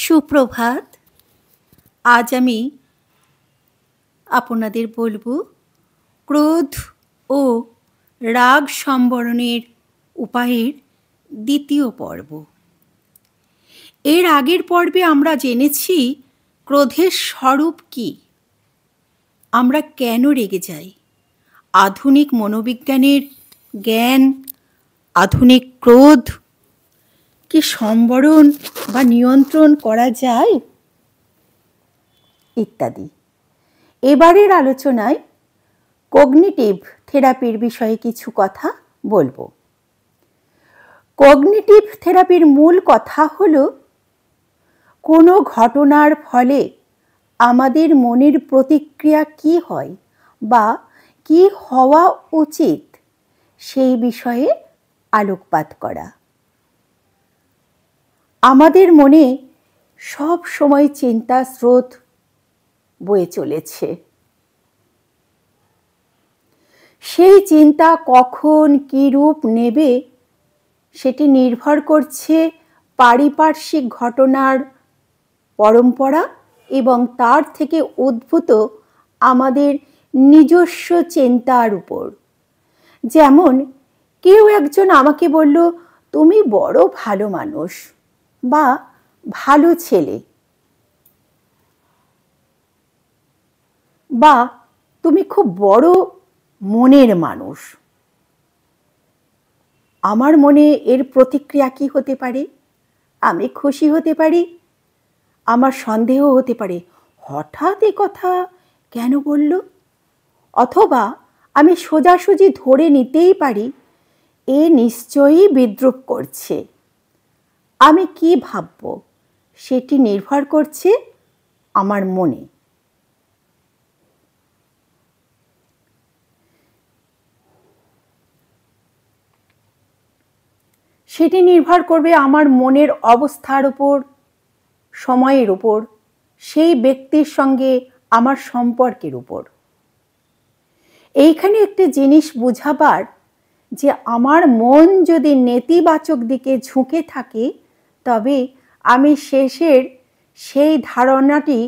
সুপ্রভাত। আজ আমি আপনাদের বলবো ক্রোধ ও রাগ সম্বরণের উপায়ের দ্বিতীয় পর্ব। এর আগের পর্বে আমরা জেনেছি ক্রোধের স্বরূপ কী, আমরা কেন রেগে যাই। আধুনিক মনোবিজ্ঞানের জ্ঞান আধুনিক ক্রোধ কি সম্বরণ বা নিয়ন্ত্রণ করা যায় ইত্যাদি। এবারের আলোচনায় কগনিটিভ থেরাপির বিষয়ে কিছু কথা বলবো। কগনিটিভ থেরাপির মূল কথা হলো কোনো ঘটনার ফলে আমাদের মনের প্রতিক্রিয়া কী হয় বা কী হওয়া উচিত সেই বিষয়ে আলোকপাত করা। আমাদের মনে সব সময় চিন্তা স্রোত বয়ে চলেছে। সেই চিন্তা কখন কী রূপ নেবে সেটি নির্ভর করছে পারিপার্শ্বিক ঘটনার পরম্পরা এবং তার থেকে উদ্ভূত আমাদের নিজস্ব চিন্তার উপর। যেমন কেউ একজন আমাকে বলল, তুমি বড় ভালো মানুষ বা ভালো ছেলে, বা তুমি খুব বড় মনের মানুষ। আমার মনে এর প্রতিক্রিয়া কি হতে পারে? আমি খুশি হতে পারি, আমার সন্দেহ হতে পারে, হঠাৎ এ কথা কেন বলল? অথবা আমি সোজাসুজি ধরে নিতেই পারি এ নিশ্চয়ই বিদ্রূপ করছে। আমি কি ভাবব সেটি নির্ভর করছে আমার মনে। সেটি নির্ভর করবে আমার মনের অবস্থার উপর, সময়ের উপর, সেই ব্যক্তির সঙ্গে আমার সম্পর্কের উপর। এইখানে একটি জিনিস বুঝাবার যে আমার মন যদি নেতিবাচক দিকে ঝুঁকে থাকে তবে আমি শেষের সেই ধারণাটি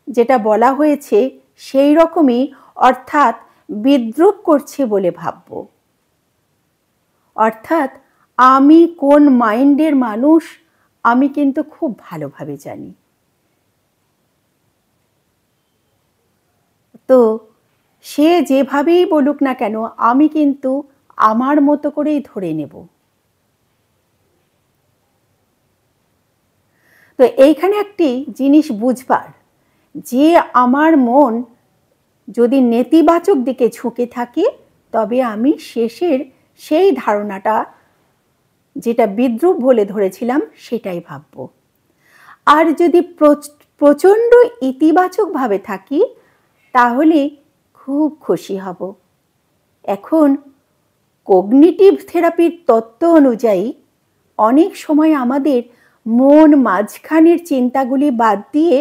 যেটা বলা হয়েছে সেই রকমই, অর্থাৎ বিদ্রূপ করছে বলে ভাবব। অর্থাৎ আমি কোন মাইন্ডের মানুষ আমি কিন্তু খুব ভালোভাবে জানি। তো সে যেভাবেই বলুক না কেন আমি কিন্তু আমার মতো করেই ধরে নেব। তো এইখানে একটি জিনিস বুঝবার যে আমার মন যদি নেতিবাচক দিকে ঝুঁকে থাকে তবে আমি শেষের সেই ধারণাটা যেটা বিদ্রূপ বলে ধরেছিলাম সেটাই ভাবব। আর যদি প্রচণ্ড ইতিবাচকভাবে থাকি তাহলে খুব খুশি হব। এখন কগনিটিভ থেরাপির তত্ত্ব অনুযায়ী অনেক সময় আমাদের মন মাঝখানের চিন্তাগুলি বাদ দিয়ে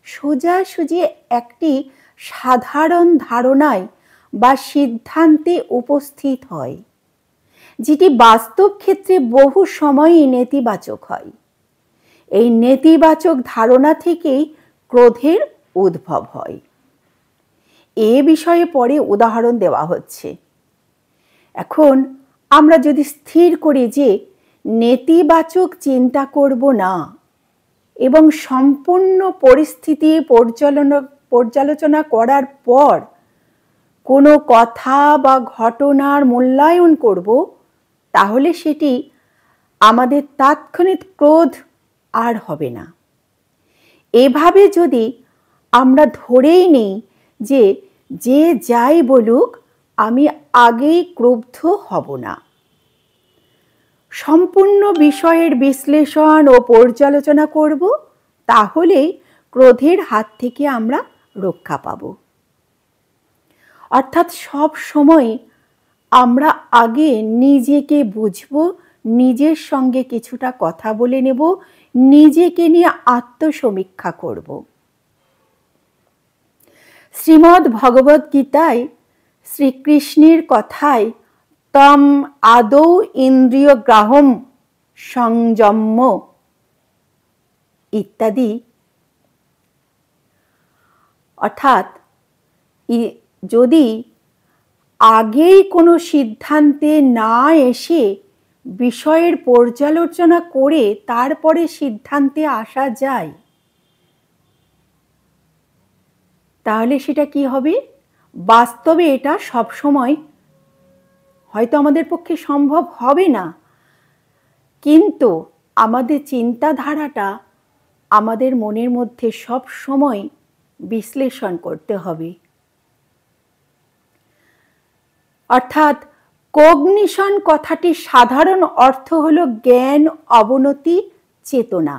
সোজাসুজি একটি সাধারণ ধারণায় বা সিদ্ধান্তে উপস্থিত হয়, যেটি বাস্তব ক্ষেত্রে বহু সময়ই নেতিবাচক হয়। এই নেতিবাচক ধারণা থেকেই ক্রোধের উদ্ভব হয়। এ বিষয়ে পরে উদাহরণ দেওয়া হচ্ছে। এখন আমরা যদি স্থির করি যে নেতিবাচক চিন্তা করব না এবং সম্পূর্ণ পরিস্থিতি পর্যালোচনা করার পর কোনো কথা বা ঘটনার মূল্যায়ন করব, তাহলে সেটি আমাদের তাৎক্ষণিক ক্রোধ আর হবে না। এভাবে যদি আমরা ধরেই নিই যে যে যাই বলুক আমি আগেই ক্রুদ্ধ হব না, সম্পূর্ণ বিষয়ের বিশ্লেষণ ও পর্যালোচনা করব, তাহলেই ক্রোধের হাত থেকে আমরা রক্ষা পাব। অর্থাৎ সব সময় আমরা আগে নিজেকে বুঝব, নিজের সঙ্গে কিছুটা কথা বলে নেব, নিজেকে নিয়ে আত্মসমীক্ষা করব। শ্রীমদ্ ভগবদ গীতায় শ্রীকৃষ্ণের কথায় তম আদৌ ইন্দ্রিয় গ্রাহম সংযম্য ইত্যাদি। অর্থাৎ যদি আগেই কোনো সিদ্ধান্তে না এসে বিষয়ের পর্যালোচনা করে তারপরে সিদ্ধান্তে আসা যায়, তাহলে সেটা কি হবে? বাস্তবে এটা সবসময় হয়তো আমাদের পক্ষে সম্ভব হবে না, কিন্তু আমাদের চিন্তাধারাটা আমাদের মনের মধ্যে সব সময় বিশ্লেষণ করতে হবে। অর্থাৎ কগনিশন কথাটির সাধারণ অর্থ হলো জ্ঞান, অবনতি, চেতনা।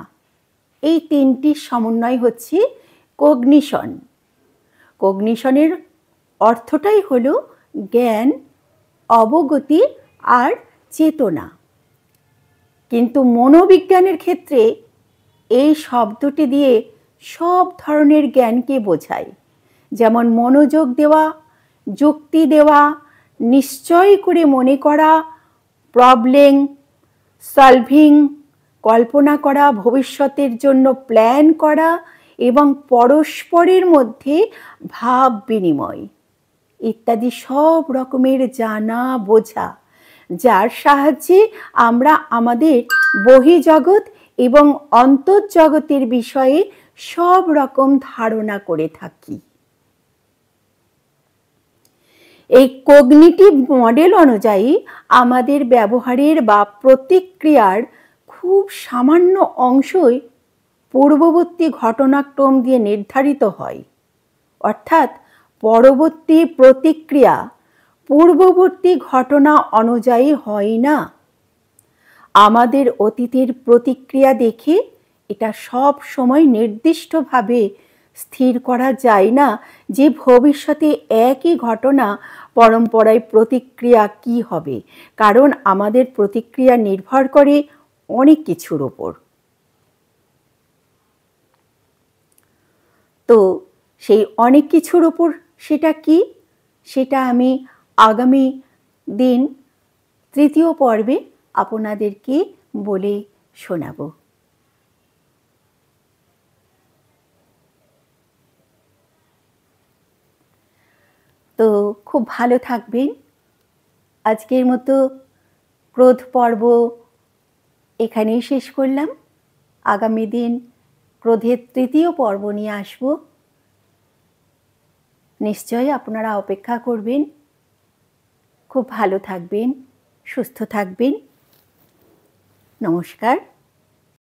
এই তিনটির সমন্বয় হচ্ছে কগনিশন। কগনিশনের অর্থটাই হলো জ্ঞান, অবগতি আর চেতনা। কিন্তু মনোবিজ্ঞানের ক্ষেত্রে এই শব্দটি দিয়ে সব ধরনের জ্ঞানকে বোঝায়, যেমন মনোযোগ দেওয়া, যুক্তি দেওয়া, নিশ্চয় করে মনে করা, প্রবলেম সলভিং, কল্পনা করা, ভবিষ্যতের জন্য প্ল্যান করা এবং পরস্পরের মধ্যে ভাব বিনিময় ইত্যাদি সব রকমের জানা বোঝা, যার সাহায্যে আমরা আমাদের বহির্জগৎ এবং অন্তর্জগতের বিষয়ে সব রকম ধারণা করে থাকি। এই কগনিটিভ মডেল অনুযায়ী আমাদের ব্যবহারের বা প্রতিক্রিয়ার খুব সামান্য অংশই পূর্ববর্তী ঘটনাক্রম দিয়ে নির্ধারিত হয়। অর্থাৎ পরবর্তী প্রতিক্রিয়া পূর্ববর্তী ঘটনা অনুযায়ী হয় না। আমাদের অতীতের প্রতিক্রিয়া দেখে এটা সব সময় নির্দিষ্টভাবে স্থির করা যায় না যে ভবিষ্যতে একই ঘটনা পরম্পরায় প্রতিক্রিয়া কি হবে, কারণ আমাদের প্রতিক্রিয়া নির্ভর করে অনেক কিছুর ওপর। তো সেই অনেক কিছুর ওপর সেটা কি, সেটা আমি আগামী দিন তৃতীয় পর্বে আপনাদেরকে বলে শোনাবো। তো খুব ভালো থাকবেন। আজকের মতো ক্রোধ পর্ব এখানেই শেষ করলাম। আগামী দিন ক্রোধের তৃতীয় পর্ব নিয়ে আসব। নিশ্চয়ই আপনারা অপেক্ষা করবেন। খুব ভালো থাকবেন, সুস্থ থাকবেন। নমস্কার।